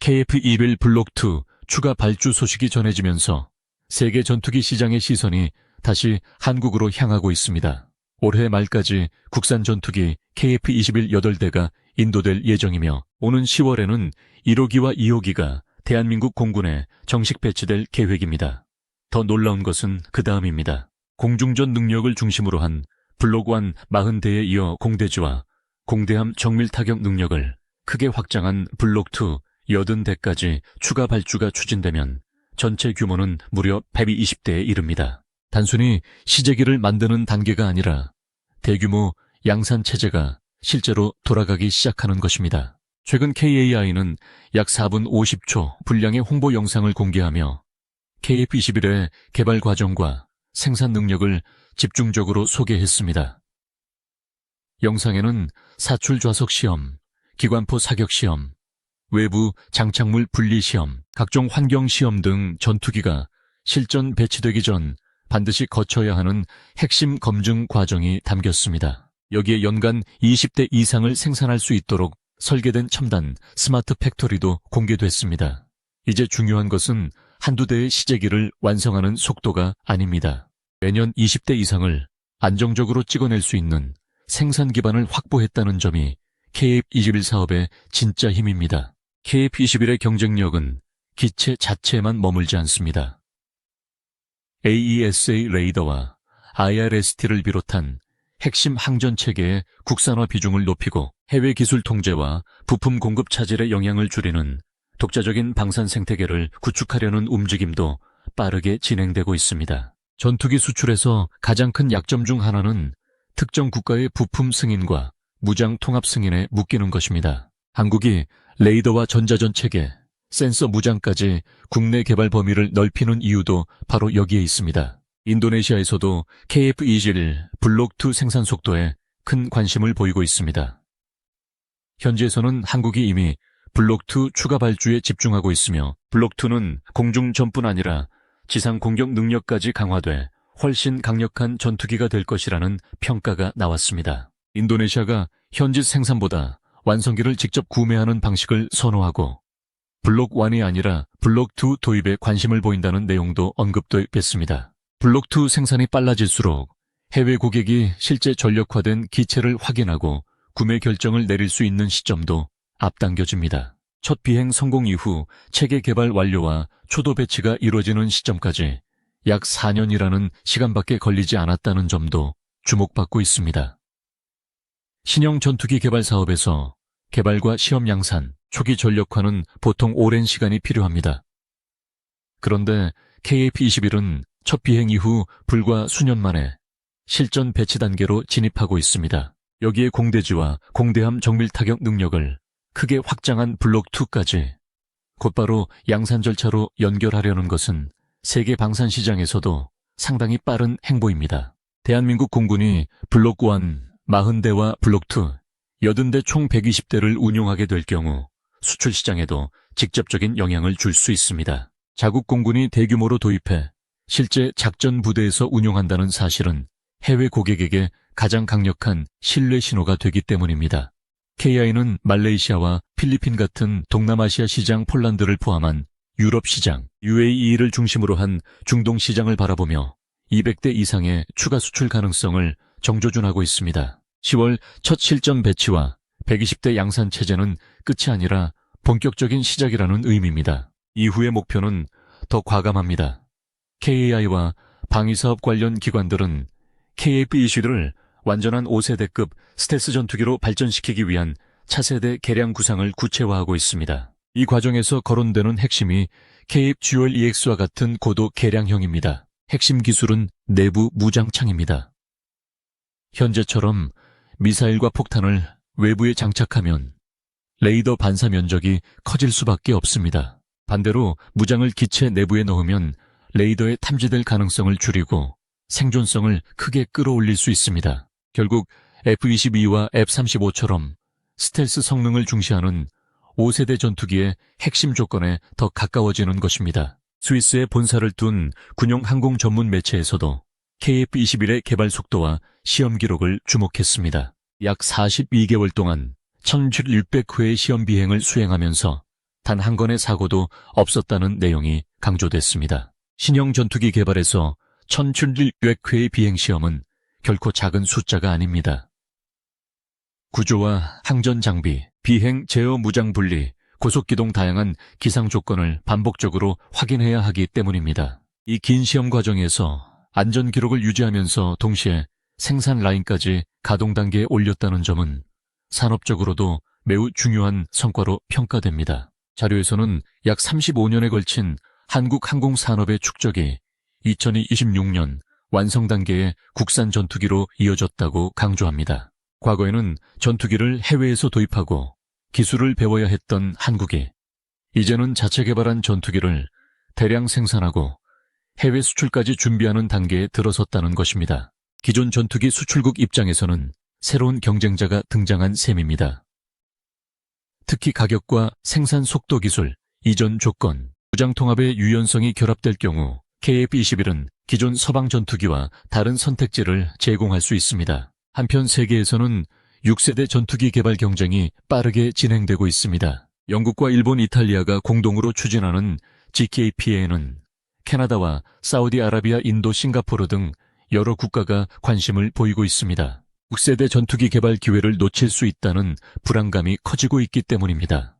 KF-21 블록2 추가 발주 소식이 전해지면서 세계 전투기 시장의 시선이 다시 한국으로 향하고 있습니다. 올해 말까지 국산 전투기 KF-21 8대가 인도될 예정이며 오는 10월에는 1호기와 2호기가 대한민국 공군에 정식 배치될 계획입니다. 더 놀라운 것은 그 다음입니다. 공중전 능력을 중심으로 한 블록1 40대에 이어 공대지와 공대함 정밀 타격 능력을 크게 확장한 블록2 80대까지 추가 발주가 추진되면 전체 규모는 무려 120대에 이릅니다. 단순히 시제기를 만드는 단계가 아니라 대규모 양산 체제가 실제로 돌아가기 시작하는 것입니다. 최근 KAI는 약 4분 50초 분량의 홍보 영상을 공개하며 KF-21의 개발 과정과 생산 능력을 집중적으로 소개했습니다. 영상에는 사출 좌석 시험, 기관포 사격 시험, 외부 장착물 분리 시험, 각종 환경 시험 등 전투기가 실전 배치되기 전 반드시 거쳐야 하는 핵심 검증 과정이 담겼습니다. 여기에 연간 20대 이상을 생산할 수 있도록 설계된 첨단 스마트 팩토리도 공개됐습니다. 이제 중요한 것은 한두 대의 시제기를 완성하는 속도가 아닙니다. 매년 20대 이상을 안정적으로 찍어낼 수 있는 생산 기반을 확보했다는 점이 KF-21 사업의 진짜 힘입니다. KF-21의 경쟁력은 기체 자체에만 머물지 않습니다. AESA 레이더와 IRST를 비롯한 핵심 항전체계의 국산화 비중을 높이고 해외 기술 통제와 부품 공급 차질의 영향을 줄이는 독자적인 방산 생태계를 구축하려는 움직임도 빠르게 진행되고 있습니다. 전투기 수출에서 가장 큰 약점 중 하나는 특정 국가의 부품 승인과 무장 통합 승인에 묶이는 것입니다. 한국이 레이더와 전자전 체계, 센서 무장까지 국내 개발 범위를 넓히는 이유도 바로 여기에 있습니다. 인도네시아에서도 KF-21 블록2 생산 속도에 큰 관심을 보이고 있습니다. 현지에서는 한국이 이미 블록2 추가 발주에 집중하고 있으며 블록2는 공중전뿐 아니라 지상 공격 능력까지 강화돼 훨씬 강력한 전투기가 될 것이라는 평가가 나왔습니다. 인도네시아가 현지 생산보다 완성기를 직접 구매하는 방식을 선호하고 블록1이 아니라 블록2 도입에 관심을 보인다는 내용도 언급됐습니다. 블록2 생산이 빨라질수록 해외 고객이 실제 전력화된 기체를 확인하고 구매 결정을 내릴 수 있는 시점도 앞당겨집니다. 첫 비행 성공 이후 체계 개발 완료와 초도 배치가 이루어지는 시점까지 약 4년이라는 시간밖에 걸리지 않았다는 점도 주목받고 있습니다. 신형 전투기 개발 사업에서 개발과 시험 양산, 초기 전력화는 보통 오랜 시간이 필요합니다. 그런데 KF-21은 첫 비행 이후 불과 수년 만에 실전 배치 단계로 진입하고 있습니다. 여기에 공대지와 공대함 정밀 타격 능력을 크게 확장한 블록2까지 곧바로 양산 절차로 연결하려는 것은 세계 방산 시장에서도 상당히 빠른 행보입니다. 대한민국 공군이 블록1 40대와 블록2 80대 총 120대를 운용하게 될 경우 수출 시장에도 직접적인 영향을 줄 수 있습니다. 자국 공군이 대규모로 도입해 실제 작전 부대에서 운용한다는 사실은 해외 고객에게 가장 강력한 신뢰 신호가 되기 때문입니다. KI는 말레이시아와 필리핀 같은 동남아시아 시장 폴란드를 포함한 유럽 시장, UAE를 중심으로 한 중동 시장을 바라보며 200대 이상의 추가 수출 가능성을 정조준하고 있습니다. 10월 첫 실전 배치와 120대 양산 체제는 끝이 아니라 본격적인 시작이라는 의미입니다. 이후의 목표는 더 과감합니다. KAI와 방위사업 관련 기관들은 KF-21을 완전한 5세대급 스텔스 전투기로 발전시키기 위한 차세대 개량 구상을 구체화하고 있습니다. 이 과정에서 거론되는 핵심이 KF-GUL-EX와 같은 고도 개량형입니다. 핵심 기술은 내부 무장창입니다. 현재처럼 미사일과 폭탄을 외부에 장착하면 레이더 반사 면적이 커질 수밖에 없습니다. 반대로 무장을 기체 내부에 넣으면 레이더에 탐지될 가능성을 줄이고 생존성을 크게 끌어올릴 수 있습니다. 결국 F-22와 F-35처럼 스텔스 성능을 중시하는 5세대 전투기의 핵심 조건에 더 가까워지는 것입니다. 스위스에 본사를 둔 군용 항공 전문 매체에서도 KF-21의 개발 속도와 시험 기록을 주목했습니다. 약 42개월 동안 1600회의 시험 비행을 수행하면서 단 한 건의 사고도 없었다는 내용이 강조됐습니다. 신형 전투기 개발에서 1700회의 비행시험은 결코 작은 숫자가 아닙니다. 구조와 항전 장비, 비행 제어 무장 분리, 고속기동 다양한 기상 조건을 반복적으로 확인해야 하기 때문입니다. 이 긴 시험 과정에서 안전 기록을 유지하면서 동시에 생산 라인까지 가동 단계에 올렸다는 점은 산업적으로도 매우 중요한 성과로 평가됩니다. 자료에서는 약 35년에 걸친 한국 항공산업의 축적이 2026년 완성 단계의 국산 전투기로 이어졌다고 강조합니다. 과거에는 전투기를 해외에서 도입하고 기술을 배워야 했던 한국이 이제는 자체 개발한 전투기를 대량 생산하고 해외 수출까지 준비하는 단계에 들어섰다는 것입니다. 기존 전투기 수출국 입장에서는 새로운 경쟁자가 등장한 셈입니다. 특히 가격과 생산 속도 기술, 이전 조건, 무장 통합의 유연성이 결합될 경우 KF-21은 기존 서방 전투기와 다른 선택지를 제공할 수 있습니다. 한편 세계에서는 6세대 전투기 개발 경쟁이 빠르게 진행되고 있습니다. 영국과 일본, 이탈리아가 공동으로 추진하는 GKPA에는 캐나다와 사우디아라비아, 인도, 싱가포르 등 여러 국가가 관심을 보이고 있습니다. 6세대 전투기 개발 기회를 놓칠 수 있다는 불안감이 커지고 있기 때문입니다.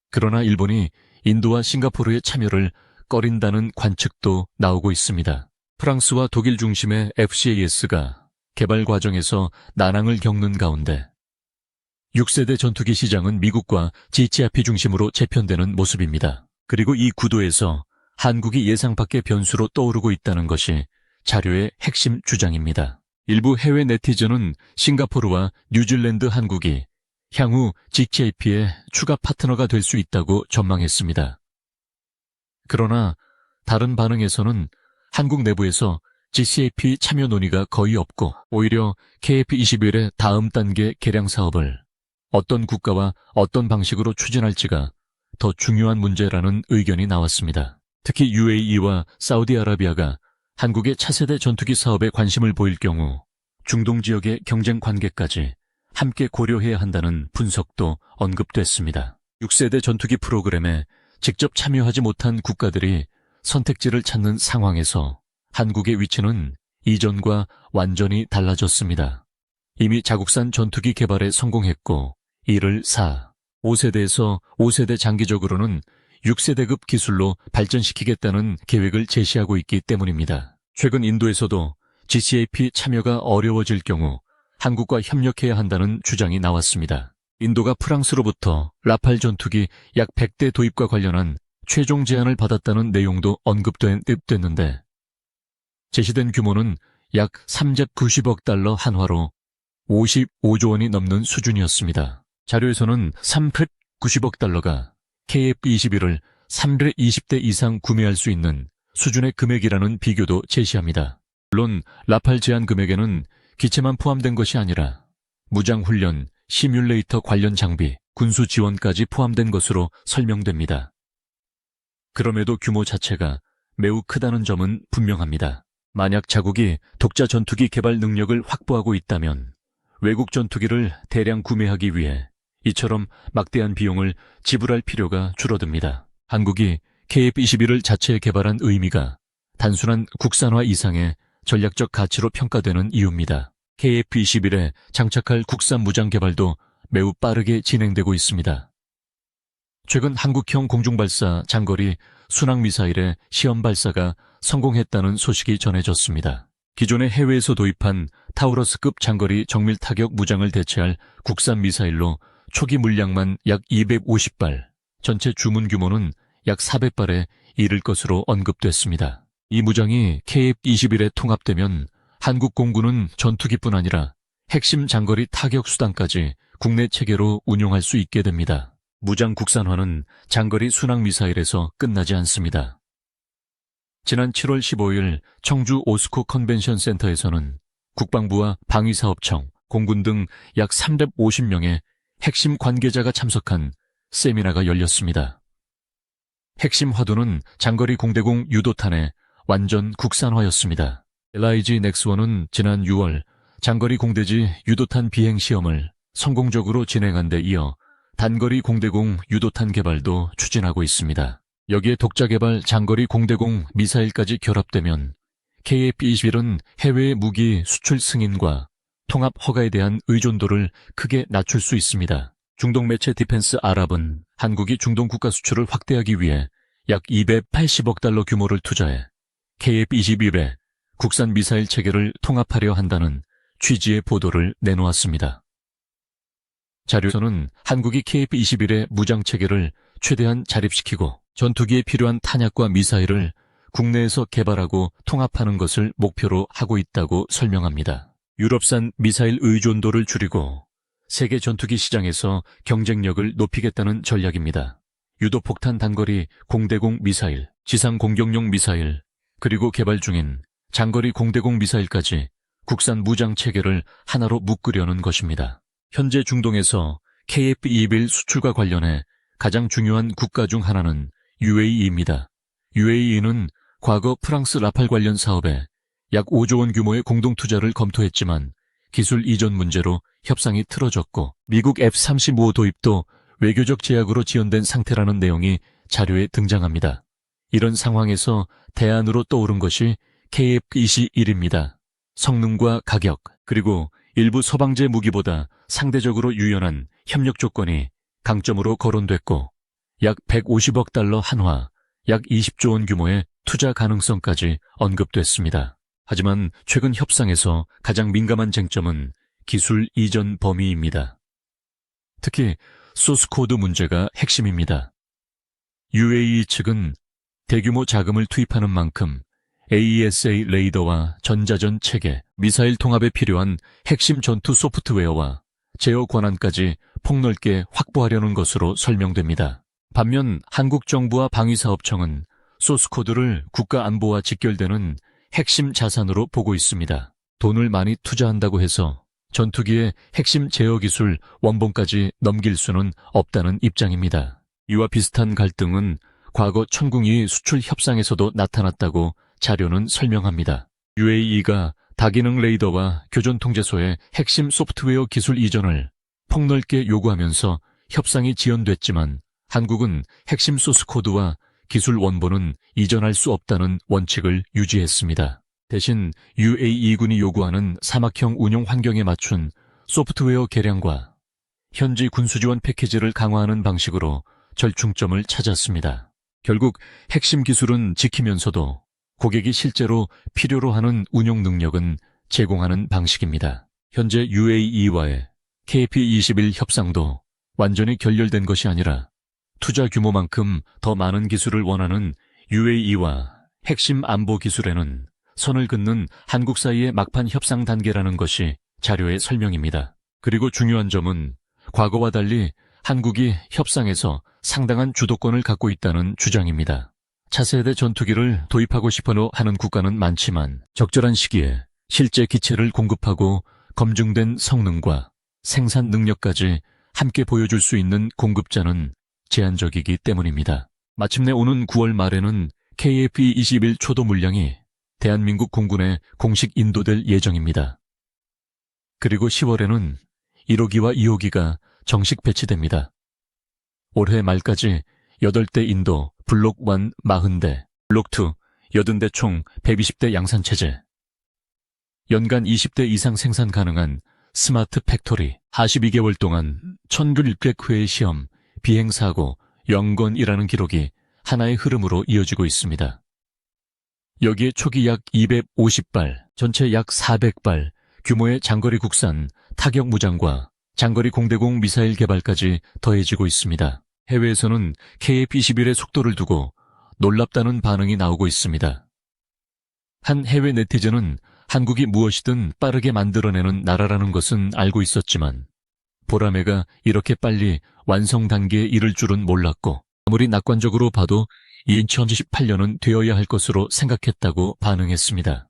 그러나 일본이 인도와 싱가포르의 참여를 꺼린다는 관측도 나오고 있습니다. 프랑스와 독일 중심의 FCAS가 개발 과정에서 난항을 겪는 가운데 6세대 전투기 시장은 미국과 GCRP 중심으로 재편되는 모습입니다. 그리고 이 구도에서 한국이 예상 밖의 변수로 떠오르고 있다는 것이 자료의 핵심 주장입니다. 일부 해외 네티즌은 싱가포르와 뉴질랜드, 한국이 향후 GCAP의 추가 파트너가 될 수 있다고 전망했습니다. 그러나 다른 반응에서는 한국 내부에서 GCAP 참여 논의가 거의 없고 오히려 KF-21의 다음 단계 개량 사업을 어떤 국가와 어떤 방식으로 추진할지가 더 중요한 문제라는 의견이 나왔습니다. 특히 UAE와 사우디아라비아가 한국의 차세대 전투기 사업에 관심을 보일 경우 중동 지역의 경쟁 관계까지 함께 고려해야 한다는 분석도 언급됐습니다. 6세대 전투기 프로그램에 직접 참여하지 못한 국가들이 선택지를 찾는 상황에서 한국의 위치는 이전과 완전히 달라졌습니다. 이미 자국산 전투기 개발에 성공했고 이를 4, 5세대에서 5세대 장기적으로는 6세대급 기술로 발전시키겠다는 계획을 제시하고 있기 때문입니다. 최근 인도에서도 GCAP 참여가 어려워질 경우 한국과 협력해야 한다는 주장이 나왔습니다. 인도가 프랑스로부터 라팔 전투기 약 100대 도입과 관련한 최종 제안을 받았다는 내용도 언급됐는데 제시된 규모는 약 390억 달러 한화로 55조 원이 넘는 수준이었습니다. 자료에서는 390억 달러가 KF-21을 320대 이상 구매할 수 있는 수준의 금액이라는 비교도 제시합니다. 물론 라팔 제한 금액에는 기체만 포함된 것이 아니라 무장훈련, 시뮬레이터 관련 장비, 군수 지원까지 포함된 것으로 설명됩니다. 그럼에도 규모 자체가 매우 크다는 점은 분명합니다. 만약 자국이 독자 전투기 개발 능력을 확보하고 있다면 외국 전투기를 대량 구매하기 위해 이처럼 막대한 비용을 지불할 필요가 줄어듭니다. 한국이 KF-21을 자체 개발한 의미가 단순한 국산화 이상의 전략적 가치로 평가되는 이유입니다. KF-21에 장착할 국산 무장 개발도 매우 빠르게 진행되고 있습니다. 최근 한국형 공중발사 장거리 순항미사일의 시험 발사가 성공했다는 소식이 전해졌습니다. 기존의 해외에서 도입한 타우러스급 장거리 정밀 타격 무장을 대체할 국산 미사일로 초기 물량만 약 250발, 전체 주문 규모는 약 400발에 이를 것으로 언급됐습니다. 이 무장이 KF-21에 통합되면 한국 공군은 전투기뿐 아니라 핵심 장거리 타격 수단까지 국내 체계로 운용할 수 있게 됩니다. 무장 국산화는 장거리 순항미사일에서 끝나지 않습니다. 지난 7월 15일 청주 오스코 컨벤션 센터에서는 국방부와 방위사업청, 공군 등 약 350명의 핵심 관계자가 참석한 세미나가 열렸습니다. 핵심 화두는 장거리 공대공 유도탄의 완전 국산화였습니다. LIG 넥스원은 지난 6월 장거리 공대지 유도탄 비행 시험을 성공적으로 진행한 데 이어 단거리 공대공 유도탄 개발도 추진하고 있습니다. 여기에 독자 개발 장거리 공대공 미사일까지 결합되면 KF-21은 해외 무기 수출 승인과 통합 허가에 대한 의존도를 크게 낮출 수 있습니다. 중동 매체 디펜스 아랍은 한국이 중동 국가 수출을 확대하기 위해 약 280억 달러 규모를 투자해 KF-21의 국산 미사일 체계를 통합하려 한다는 취지의 보도를 내놓았습니다. 자료에서는 한국이 KF-21의 무장 체계를 최대한 자립시키고 전투기에 필요한 탄약과 미사일을 국내에서 개발하고 통합하는 것을 목표로 하고 있다고 설명합니다. 유럽산 미사일 의존도를 줄이고 세계 전투기 시장에서 경쟁력을 높이겠다는 전략입니다. 유도폭탄 단거리 공대공 미사일, 지상 공격용 미사일, 그리고 개발 중인 장거리 공대공 미사일까지 국산 무장 체계를 하나로 묶으려는 것입니다. 현재 중동에서 KF-21 수출과 관련해 가장 중요한 국가 중 하나는 UAE입니다. UAE는 과거 프랑스 라팔 관련 사업에 약 5조 원 규모의 공동 투자를 검토했지만 기술 이전 문제로 협상이 틀어졌고 미국 F-35 도입도 외교적 제약으로 지연된 상태라는 내용이 자료에 등장합니다. 이런 상황에서 대안으로 떠오른 것이 KF-21입니다. 성능과 가격, 그리고 일부 서방제 무기보다 상대적으로 유연한 협력 조건이 강점으로 거론됐고 약 150억 달러 한화, 약 20조 원 규모의 투자 가능성까지 언급됐습니다. 하지만 최근 협상에서 가장 민감한 쟁점은 기술 이전 범위입니다. 특히 소스코드 문제가 핵심입니다. UAE 측은 대규모 자금을 투입하는 만큼 AESA 레이더와 전자전 체계, 미사일 통합에 필요한 핵심 전투 소프트웨어와 제어 권한까지 폭넓게 확보하려는 것으로 설명됩니다. 반면 한국 정부와 방위사업청은 소스코드를 국가 안보와 직결되는 핵심 자산으로 보고 있습니다. 돈을 많이 투자한다고 해서 전투기의 핵심 제어 기술 원본까지 넘길 수는 없다는 입장입니다. 이와 비슷한 갈등은 과거 천궁이 수출 협상에서도 나타났다고 자료는 설명합니다. UAE가 다기능 레이더와 교전 통제소의 핵심 소프트웨어 기술 이전을 폭넓게 요구하면서 협상이 지연됐지만 한국은 핵심 소스 코드와 기술 원본은 이전할 수 없다는 원칙을 유지했습니다. 대신 UAE군이 요구하는 사막형 운용 환경에 맞춘 소프트웨어 개량과 현지 군수지원 패키지를 강화하는 방식으로 절충점을 찾았습니다. 결국 핵심 기술은 지키면서도 고객이 실제로 필요로 하는 운용 능력은 제공하는 방식입니다. 현재 UAE와의 KF-21 협상도 완전히 결렬된 것이 아니라 투자 규모만큼 더 많은 기술을 원하는 UAE와 핵심 안보 기술에는 선을 긋는 한국 사이의 막판 협상 단계라는 것이 자료의 설명입니다. 그리고 중요한 점은 과거와 달리 한국이 협상에서 상당한 주도권을 갖고 있다는 주장입니다. 차세대 전투기를 도입하고 싶어 하는 국가는 많지만 적절한 시기에 실제 기체를 공급하고 검증된 성능과 생산 능력까지 함께 보여줄 수 있는 공급자는 제한적이기 때문입니다. 마침내 오는 9월 말에는 KF-21 초도 물량이 대한민국 공군에 공식 인도될 예정입니다. 그리고 10월에는 1호기와 2호기가 정식 배치됩니다. 올해 말까지 8대 인도 블록 1 40대, 블록 2 80대 총 120대 양산체제, 연간 20대 이상 생산 가능한 스마트 팩토리, 42개월 동안 1600회의 시험, 비행사고, 영건이라는 기록이 하나의 흐름으로 이어지고 있습니다. 여기에 초기 약 250발, 전체 약 400발 규모의 장거리 국산 타격 무장과 장거리 공대공 미사일 개발까지 더해지고 있습니다. 해외에서는 KF-21의 속도를 두고 놀랍다는 반응이 나오고 있습니다. 한 해외 네티즌은 한국이 무엇이든 빠르게 만들어내는 나라라는 것은 알고 있었지만 보라매가 이렇게 빨리 완성 단계에 이를 줄은 몰랐고 아무리 낙관적으로 봐도 2018년은 되어야 할 것으로 생각했다고 반응했습니다.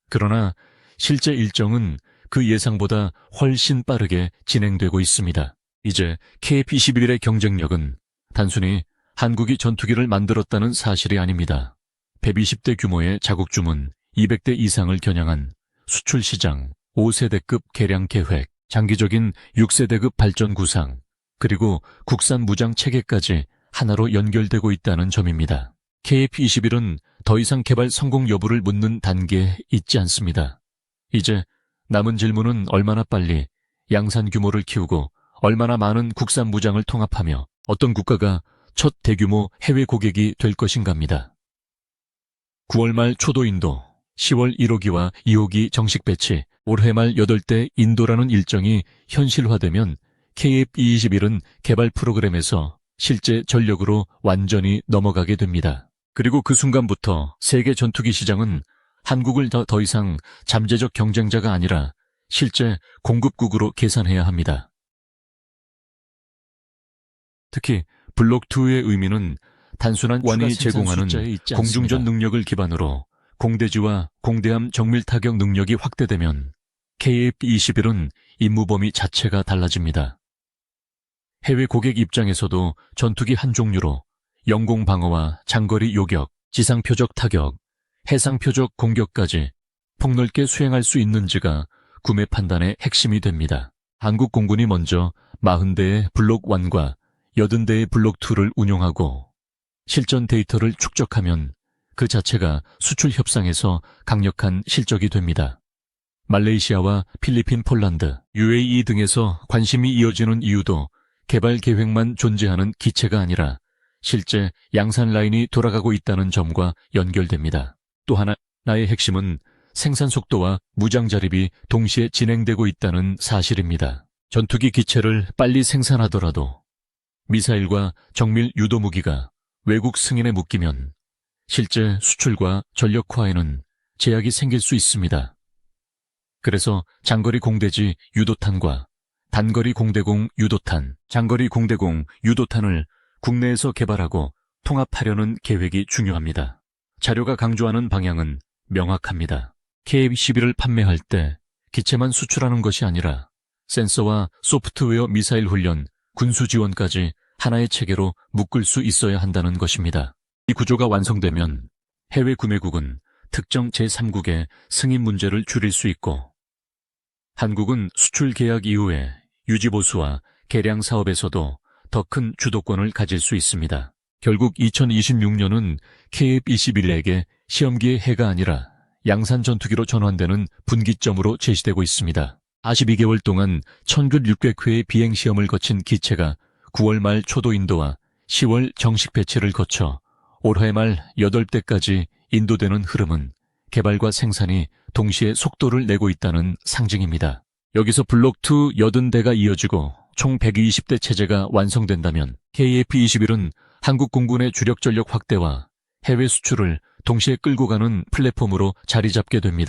그러나 실제 일정은 그 예상보다 훨씬 빠르게 진행되고 있습니다. 이제 KF-21의 경쟁력은 단순히 한국이 전투기를 만들었다는 사실이 아닙니다. 120대 규모의 자국 주문, 200대 이상을 겨냥한 수출 시장, 5세대급 개량 계획, 장기적인 6세대급 발전 구상, 그리고 국산 무장 체계까지 하나로 연결되고 있다는 점입니다. KF-21은 더 이상 개발 성공 여부를 묻는 단계에 있지 않습니다. 이제 남은 질문은 얼마나 빨리 양산 규모를 키우고 얼마나 많은 국산 무장을 통합하며 어떤 국가가 첫 대규모 해외 고객이 될 것인가입니다. 9월 말 초도 인도, 10월 1호기와 2호기 정식 배치, 올해 말 8대 인도라는 일정이 현실화되면 KF-21은 개발 프로그램에서 실제 전력으로 완전히 넘어가게 됩니다. 그리고 그 순간부터 세계 전투기 시장은 한국을 더 이상 잠재적 경쟁자가 아니라 실제 공급국으로 계산해야 합니다. 특히 블록2의 의미는 단순한 원이 제공하는 공중전 능력을 기반으로 공대지와 공대함 정밀 타격 능력이 확대되면 KF-21은 임무 범위 자체가 달라집니다. 해외 고객 입장에서도 전투기 한 종류로 영공 방어와 장거리 요격, 지상 표적 타격, 해상 표적 공격까지 폭넓게 수행할 수 있는지가 구매 판단의 핵심이 됩니다. 한국 공군이 먼저 40대의 블록 1과 80대의 블록 2를 운용하고 실전 데이터를 축적하면 그 자체가 수출 협상에서 강력한 실적이 됩니다. 말레이시아와 필리핀, 폴란드, UAE 등에서 관심이 이어지는 이유도 개발 계획만 존재하는 기체가 아니라 실제 양산 라인이 돌아가고 있다는 점과 연결됩니다. 또 하나의 핵심은 생산 속도와 무장 자립이 동시에 진행되고 있다는 사실입니다. 전투기 기체를 빨리 생산하더라도 미사일과 정밀 유도 무기가 외국 승인에 묶이면 실제 수출과 전력화에는 제약이 생길 수 있습니다. 그래서 장거리 공대지 유도탄과 단거리 공대공 유도탄, 장거리 공대공 유도탄을 국내에서 개발하고 통합하려는 계획이 중요합니다. 자료가 강조하는 방향은 명확합니다. KF-21을 판매할 때 기체만 수출하는 것이 아니라 센서와 소프트웨어, 미사일 훈련, 군수 지원까지 하나의 체계로 묶을 수 있어야 한다는 것입니다. 이 구조가 완성되면 해외 구매국은 특정 제3국의 승인 문제를 줄일 수 있고 한국은 수출 계약 이후에 유지보수와 개량 사업에서도 더 큰 주도권을 가질 수 있습니다. 결국 2026년은 KF-21에게 시험기의 해가 아니라 양산 전투기로 전환되는 분기점으로 제시되고 있습니다. 42개월 동안 1900회의 비행시험을 거친 기체가 9월 말 초도 인도와 10월 정식 배치를 거쳐 올해 말 8대까지 인도되는 흐름은 개발과 생산이 동시에 속도를 내고 있다는 상징입니다. 여기서 블록2 80대가 이어지고 총 120대 체제가 완성된다면 KF-21은 한국 공군의 주력 전력 확대와 해외 수출을 동시에 끌고 가는 플랫폼으로 자리 잡게 됩니다.